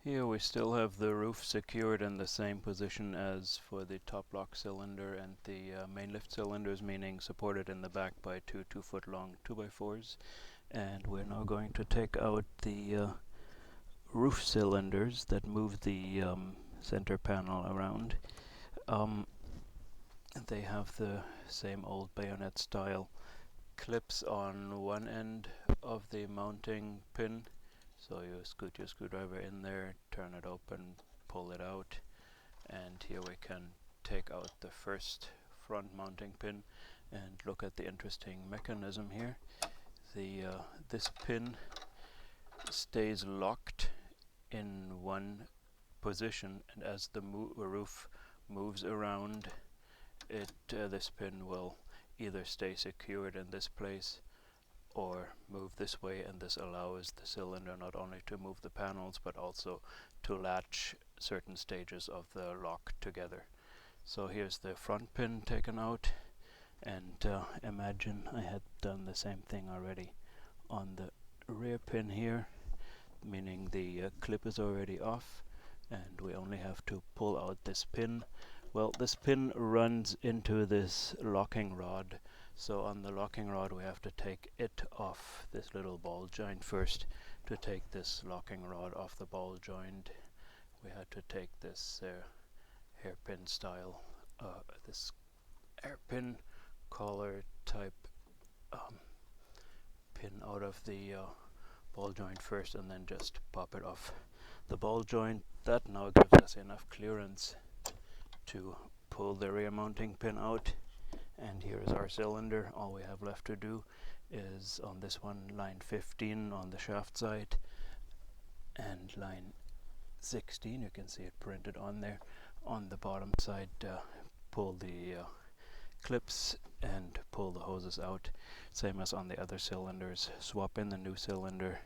Here we still have the roof secured in the same position as for the top lock cylinder and the main lift cylinders, meaning supported in the back by two 2-foot long 2x4s. And we're now going to take out the roof cylinders that move the center panel around. They have the same old bayonet style clips on one end of the mounting pin. So you scoot your screwdriver in there, turn it open, pull it out, and here we can take out the first front mounting pin and look at the interesting mechanism here. This pin stays locked in one position, and as the roof moves around, this pin will either stay secured in this place or move this way, and this allows the cylinder not only to move the panels but also to latch certain stages of the lock together. So here's the front pin taken out, and imagine I had done the same thing already on the rear pin here, meaning the clip is already off and we only have to pull out this pin. Well, this pin runs into this locking rod, so on the locking rod we have to take it off this little ball joint first. To take this locking rod off the ball joint, we had to take this hairpin style, this hairpin collar type pin out of the ball joint first, and then just pop it off the ball joint. That now gives us enough clearance to pull the rear mounting pin out. And here is our cylinder. All we have left to do is on this one, line 15 on the shaft side and line 16, you can see it printed on there on the bottom side, pull the clips and pull the hoses out, same as on the other cylinders. Swap in the new cylinder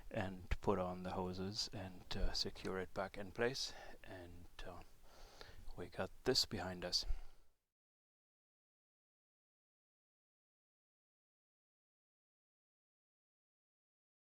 and put on the hoses and secure it back in place, and we got this behind us.